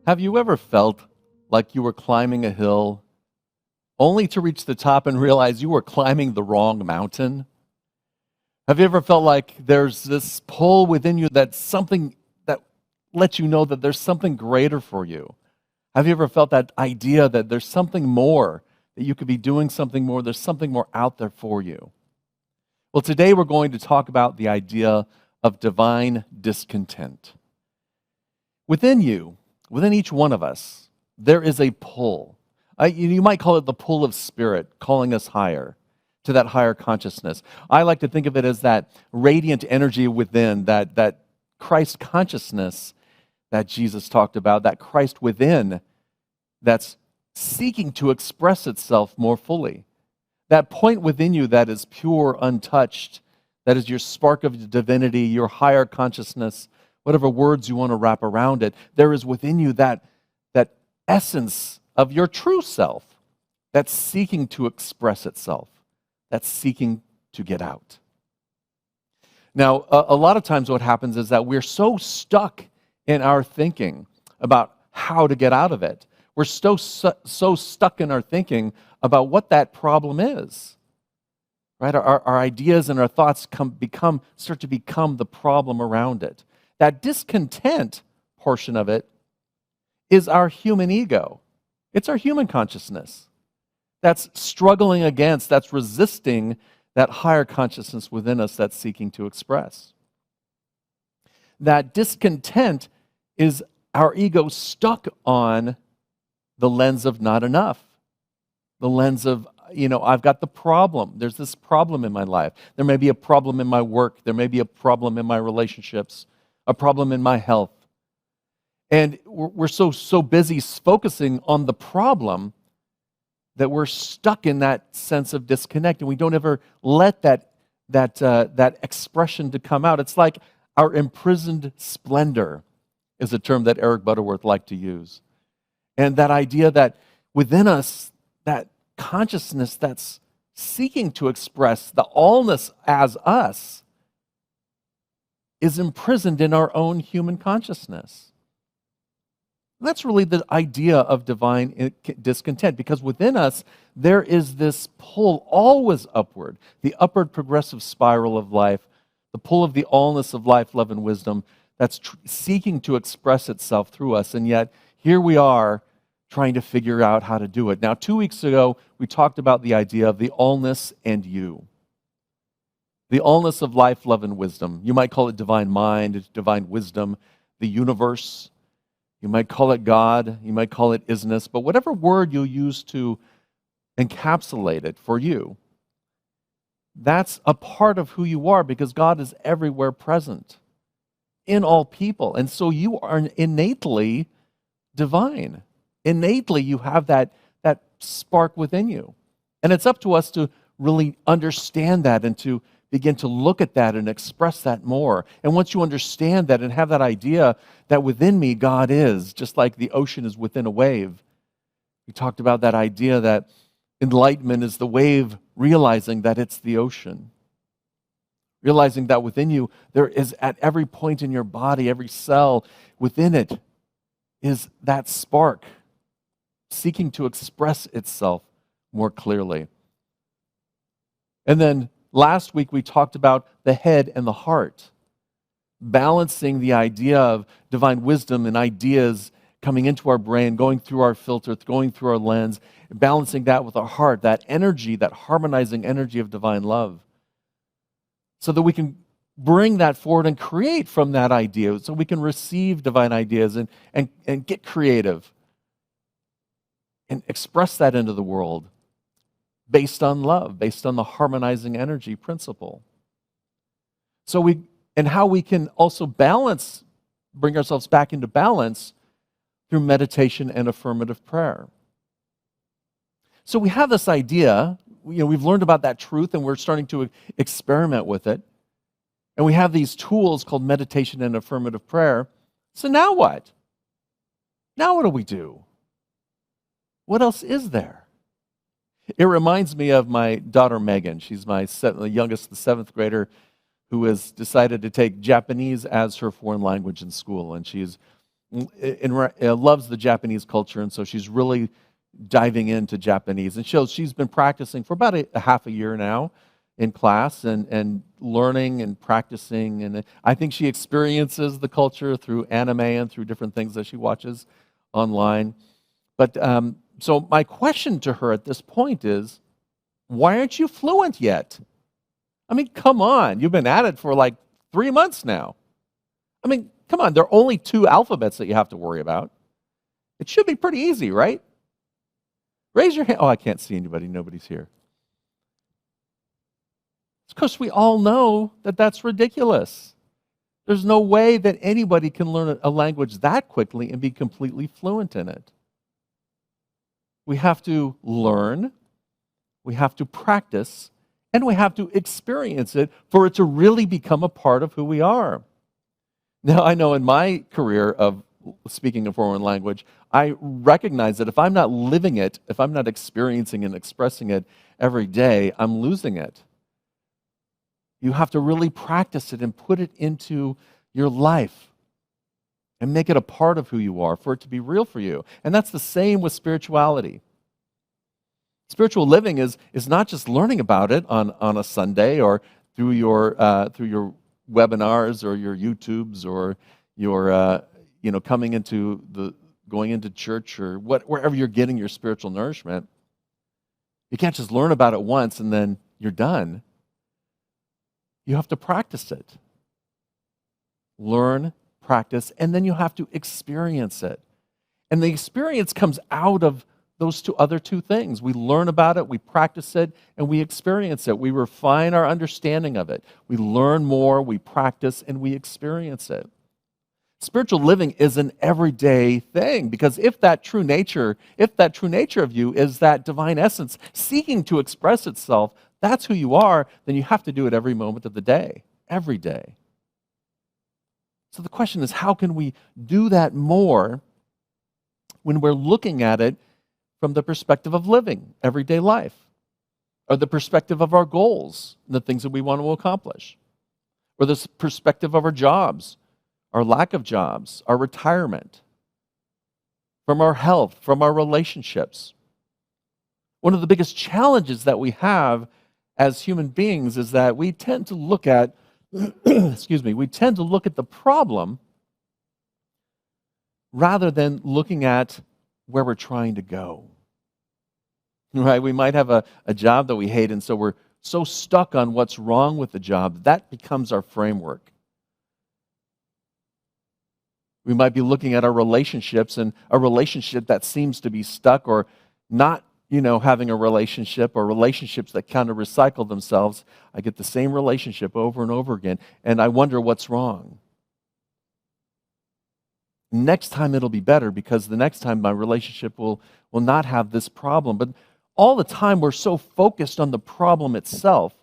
Have you ever felt like you were climbing a hill only to reach the top and realize you were climbing the wrong mountain? Have you ever felt like there's this pull within you that's something that lets you know that there's something greater for you? Have you ever felt that idea that there's something more, that you could be doing something more, there's something more out there for you? Well, today we're going to talk about the idea of divine discontent. Within you, within each one of us, there is a pull. You might call it the pull of spirit, calling us higher, to that higher consciousness. I like to think of it as that radiant energy within, that Christ consciousness that Jesus talked about, that Christ within that's seeking to express itself more fully. That point within you that is pure, untouched, that is your spark of divinity, your higher consciousness, whatever words you want to wrap around it, there is within you that essence of your true self that's seeking to express itself, that's seeking to get out. Now, a lot of times what happens is that we're so stuck in our thinking about how to get out of it. We're so stuck in our thinking about what that problem is. Right? Our ideas and our thoughts start to become the problem around it. That discontent portion of it is our human ego. It's our human consciousness that's struggling against, that's resisting that higher consciousness within us that's seeking to express. That discontent is our ego stuck on the lens of not enough, the lens of, I've got the problem. There's this problem in my life. There may be a problem in my work. There may be a problem in my relationships, a problem in my health. And we're so busy focusing on the problem that we're stuck in that sense of disconnect, and we don't ever let that expression to come out. It's like our imprisoned splendor is a term that Eric Butterworth liked to use. And that idea that within us, that consciousness that's seeking to express the allness as us is imprisoned in our own human consciousness. That's really the idea of divine discontent, because within us, there is this pull always upward, the upward progressive spiral of life, the pull of the allness of life, love, and wisdom that's seeking to express itself through us. And yet, here we are trying to figure out how to do it. Now, 2 weeks ago, we talked about the idea of the allness and you. The allness of life, love, and wisdom. You might call it divine mind, divine wisdom, the universe. You might call it God. You might call it isness. But whatever word you use to encapsulate it for you, that's a part of who you are, because God is everywhere present in all people. And so you are innately divine. Innately, you have that spark within you. And it's up to us to really understand that and to begin to look at that and express that more. And once you understand that and have that idea that within me God is, just like the ocean is within a wave. We talked about that idea that enlightenment is the wave realizing that it's the ocean. Realizing that within you, there is at every point in your body, every cell within it is that spark seeking to express itself more clearly. And then last week we talked about the head and the heart, balancing the idea of divine wisdom and ideas coming into our brain, going through our filter, going through our lens, balancing that with our heart, that energy, that harmonizing energy of divine love, so that we can bring that forward and create from that idea, so we can receive divine ideas and get creative and express that into the world based on love, based on the harmonizing energy principle. And how we can also bring ourselves back into balance through meditation and affirmative prayer. So we have this idea, we've learned about that truth and we're starting to experiment with it. And we have these tools called meditation and affirmative prayer. So now what? Now what do we do? What else is there? It reminds me of my daughter Megan. She's the youngest, the 7th grader, who has decided to take Japanese as her foreign language in school. And she's loves the Japanese culture, and so she's really diving into Japanese. And she's been practicing for about a half a year now in class and learning and practicing. And I think she experiences the culture through anime and through different things that she watches online. But so my question to her at this point is, why aren't you fluent yet? I mean, come on. You've been at it for like 3 months now. I mean, come on. There are only 2 alphabets that you have to worry about. It should be pretty easy, right? Raise your hand. Oh, I can't see anybody. Nobody's here. It's because we all know that that's ridiculous. There's no way that anybody can learn a language that quickly and be completely fluent in it. We have to learn, we have to practice, and we have to experience it for it to really become a part of who we are. Now, I know in my career of speaking a foreign language, I recognize that if I'm not living it, if I'm not experiencing and expressing it every day, I'm losing it. You have to really practice it and put it into your life and make it a part of who you are for it to be real for you. And that's the same with spirituality. Spiritual living is not just learning about it on a Sunday or through your webinars or your YouTubes or your going into church or wherever you're getting your spiritual nourishment. You can't just learn about it once and then you're done. You have to practice it. Learn, practice, and then you have to experience it. And the experience comes out of those other two things. We learn about it, we practice it, and we experience it. We refine our understanding of it. We learn more, we practice, and we experience it. Spiritual living is an everyday thing, because if that true nature of you is that divine essence seeking to express itself, that's who you are, then you have to do it every moment of the day, every day. So the question is, how can we do that more when we're looking at it from the perspective of living everyday life, or the perspective of our goals, and the things that we want to accomplish, or the perspective of our jobs, our lack of jobs, our retirement, from our health, from our relationships. One of the biggest challenges that we have as human beings is that we tend to look at we tend to look at the problem rather than looking at where we're trying to go. Right? We might have a job that we hate, and so we're so stuck on what's wrong with the job, that becomes our framework. We might be looking at our relationships, and a relationship that seems to be stuck or not having a relationship, or relationships that kind of recycle themselves. I get the same relationship over and over again, and I wonder what's wrong. Next time it'll be better, because the next time my relationship will not have this problem. But all the time we're so focused on the problem itself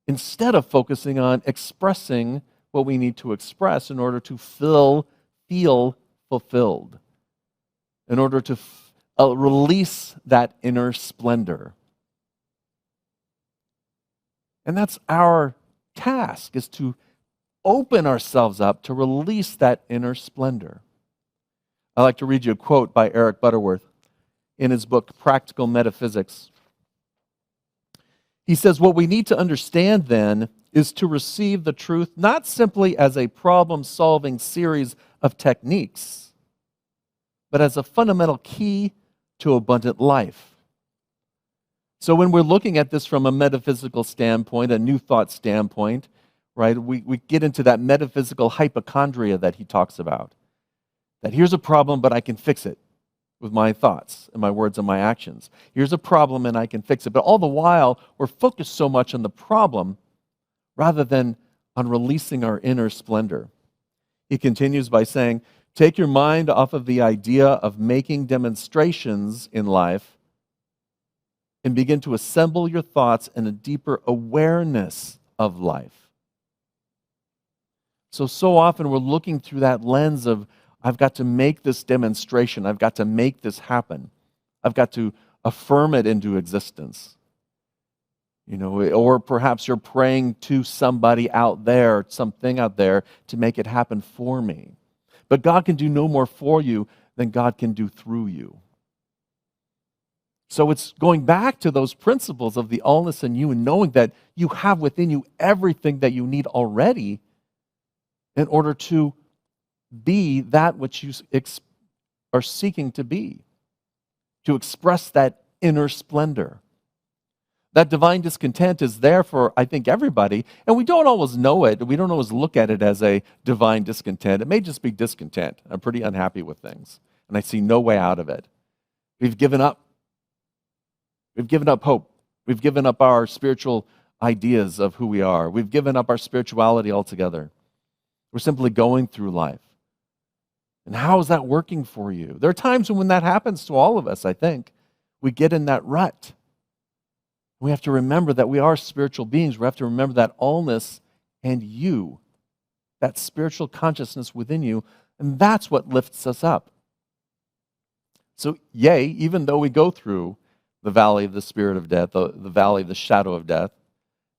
instead of focusing on expressing what we need to express in order to feel fulfilled, in order to release that inner splendor. And that's our task, is to open ourselves up to release that inner splendor. I'd like to read you a quote by Eric Butterworth in his book, Practical Metaphysics. He says, "What we need to understand then is to receive the truth not simply as a problem-solving series of techniques, but as a fundamental key to abundant life." So when we're looking at this from a metaphysical standpoint, a new thought standpoint, right, we get into that metaphysical hypochondria that he talks about. That here's a problem, but I can fix it with my thoughts and my words and my actions. Here's a problem and I can fix it. But all the while, we're focused so much on the problem rather than on releasing our inner splendor. He continues by saying, "Take your mind off of the idea of making demonstrations in life and begin to assemble your thoughts in a deeper awareness of life." So often we're looking through that lens of, I've got to make this demonstration. I've got to make this happen. I've got to affirm it into existence. Or perhaps you're praying to somebody out there, something out there, to make it happen for me. But God can do no more for you than God can do through you. So it's going back to those principles of the allness in you and knowing that you have within you everything that you need already in order to be that which you are seeking to be, to express that inner splendor. That divine discontent is there for, I think, everybody, and we don't always know it. We don't always look at it as a divine discontent. It may just be discontent. I'm pretty unhappy with things, and I see no way out of it. We've given up. We've given up hope. We've given up our spiritual ideas of who we are. We've given up our spirituality altogether. We're simply going through life. And how is that working for you? There are times when that happens to all of us, I think. We get in that rut. We have to remember that we are spiritual beings. We have to remember that allness and you, that spiritual consciousness within you, and that's what lifts us up. So, yea, even though we go through the valley of the spirit of death, the valley of the shadow of death,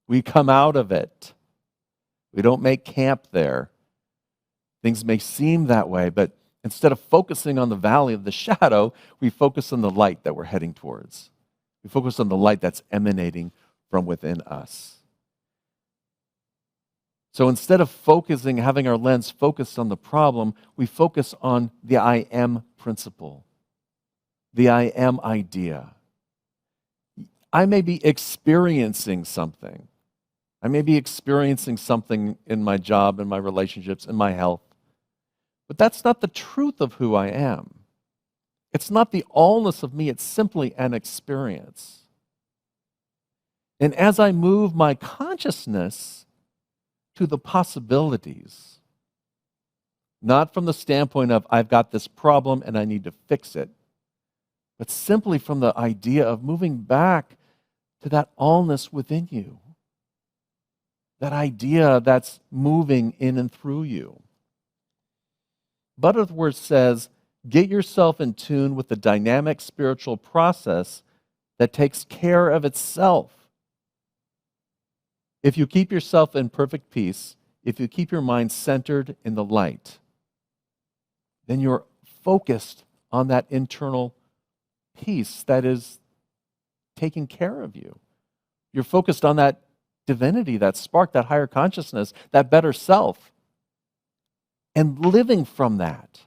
we come out of it. We don't make camp there. Things may seem that way, but instead of focusing on the valley of the shadow, we focus on the light that we're heading towards. We focus on the light that's emanating from within us. So instead of having our lens focused on the problem, we focus on the I am principle, the I am idea. I may be experiencing something. I may be experiencing something in my job, in my relationships, in my health. But that's not the truth of who I am. It's not the allness of me, it's simply an experience. And as I move my consciousness to the possibilities, not from the standpoint of I've got this problem and I need to fix it, but simply from the idea of moving back to that allness within you, that idea that's moving in and through you. Butterworth says, get yourself in tune with the dynamic spiritual process that takes care of itself. If you keep yourself in perfect peace, if you keep your mind centered in the light, then you're focused on that internal peace that is taking care of you. You're focused on that divinity, that spark, that higher consciousness, that better self, and living from that.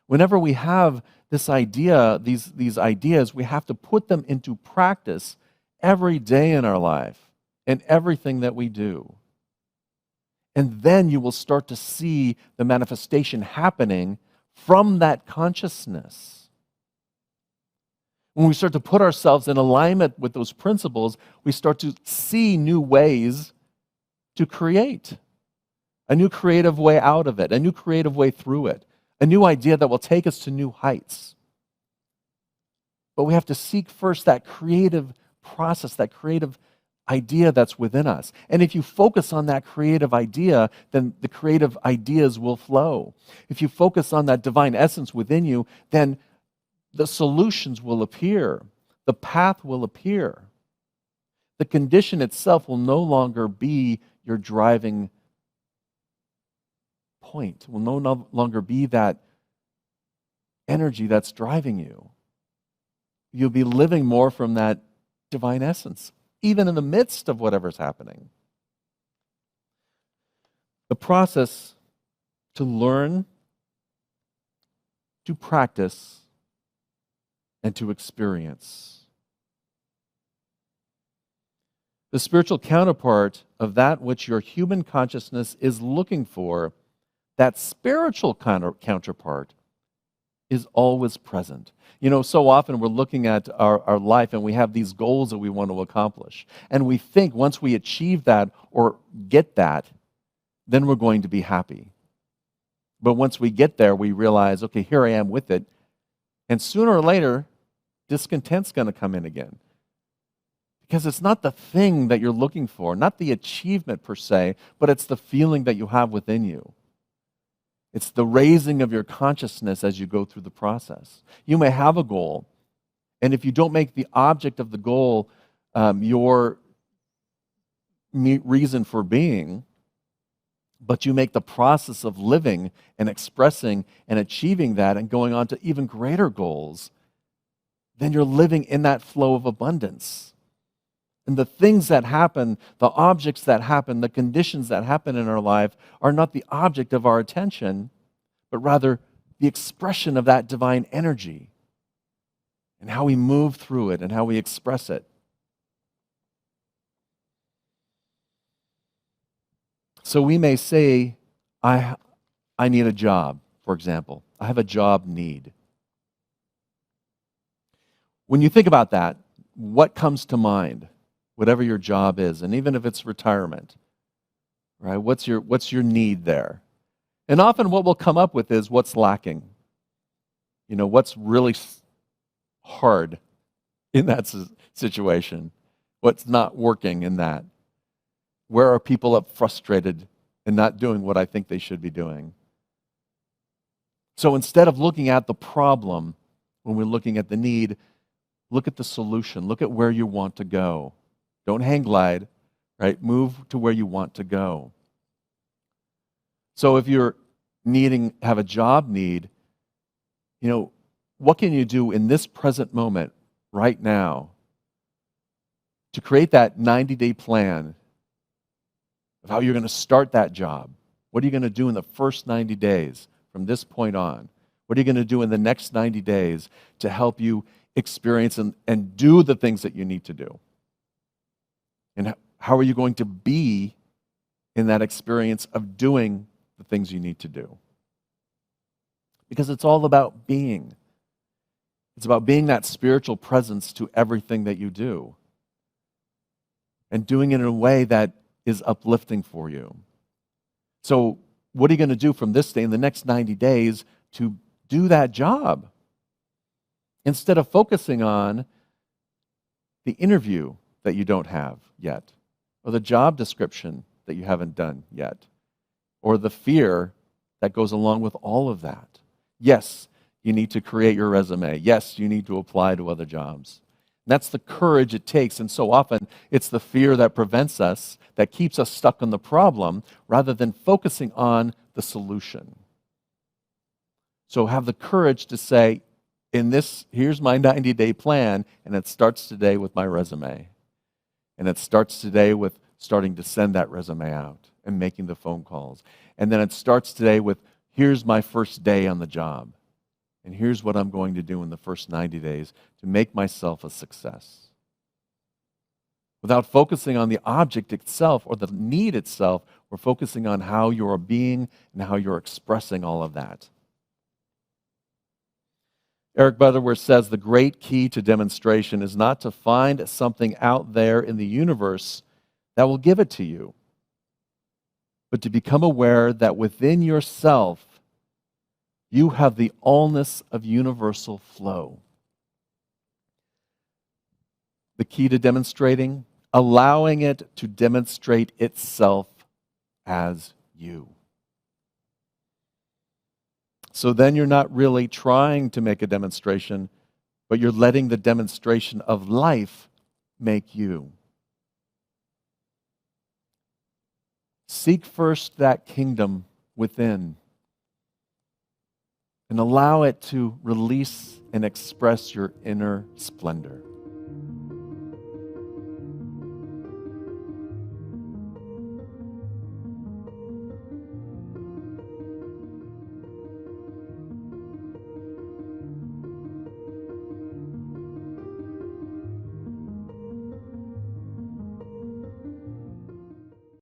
Whenever we have this idea, these ideas, we have to put them into practice every day in our life and everything that we do. And then you will start to see the manifestation happening from that consciousness. When we start to put ourselves in alignment with those principles, we start to see new ways to create, a new creative way out of it, a new creative way through it, a new idea that will take us to new heights. But we have to seek first that creative process, that creative idea that's within us. And if you focus on that creative idea, then the creative ideas will flow. If you focus on that divine essence within you, then the solutions will appear. The path will appear. The condition itself will no longer be your driving point, will no longer be that energy that's driving you. You'll be living more from that divine essence, even in the midst of whatever's happening. The process to learn, to practice, and to experience. The spiritual counterpart of that which your human consciousness is looking for, that spiritual counterpart is always present. You know, so often we're looking at our life and we have these goals that we want to accomplish. And we think once we achieve that or get that, then we're going to be happy. But once we get there, we realize, okay, here I am with it. And sooner or later, discontent's going to come in again. Because it's not the thing that you're looking for, not the achievement per se, but it's the feeling that you have within you. It's the raising of your consciousness as you go through the process. You may have a goal, and if you don't make the object of the goal your reason for being, but you make the process of living and expressing and achieving that and going on to even greater goals, then you're living in that flow of abundance. And the things that happen, the objects that happen, the conditions that happen in our life are not the object of our attention, but rather the expression of that divine energy and how we move through it and how we express it. So we may say, I need a job, for example. I have a job need. When you think about that, what comes to mind? Whatever your job is, and even if it's retirement, right? What's your need there? And often what we'll come up with is what's lacking. What's really hard in that situation? What's not working in that? Where are people up frustrated and not doing what I think they should be doing? So instead of looking at the problem, when we're looking at the need, look at the solution. Look at where you want to go. Don't hang glide, right? Move to where you want to go. So if you're have a job need, what can you do in this present moment, right now, to create that 90-day plan of how you're going to start that job? What are you going to do in the first 90 days from this point on? What are you going to do in the next 90 days to help you experience and do the things that you need to do? And how are you going to be in that experience of doing the things you need to do? Because it's all about being. It's about being that spiritual presence to everything that you do. And doing it in a way that is uplifting for you. So what are you going to do from this day in the next 90 days to do that job? Instead of focusing on the interview that you don't have yet, or the job description that you haven't done yet, or the fear that goes along with all of that. Yes, you need to create your resume. Yes, you need to apply to other jobs. And that's the courage it takes, and so often it's the fear that prevents us, that keeps us stuck on the problem, rather than focusing on the solution. So have the courage to say, here's my 90-day plan, and it starts today with my resume. And it starts today with starting to send that resume out and making the phone calls. And then it starts today with, here's my first day on the job. And here's what I'm going to do in the first 90 days to make myself a success. Without focusing on the object itself or the need itself, we're focusing on how you're being and how you're expressing all of that. Eric Butterworth says the great key to demonstration is not to find something out there in the universe that will give it to you, but to become aware that within yourself, you have the allness of universal flow. The key to demonstrating, allowing it to demonstrate itself as you. So then you're not really trying to make a demonstration, but you're letting the demonstration of life make you. Seek first that kingdom within and allow it to release and express your inner splendor.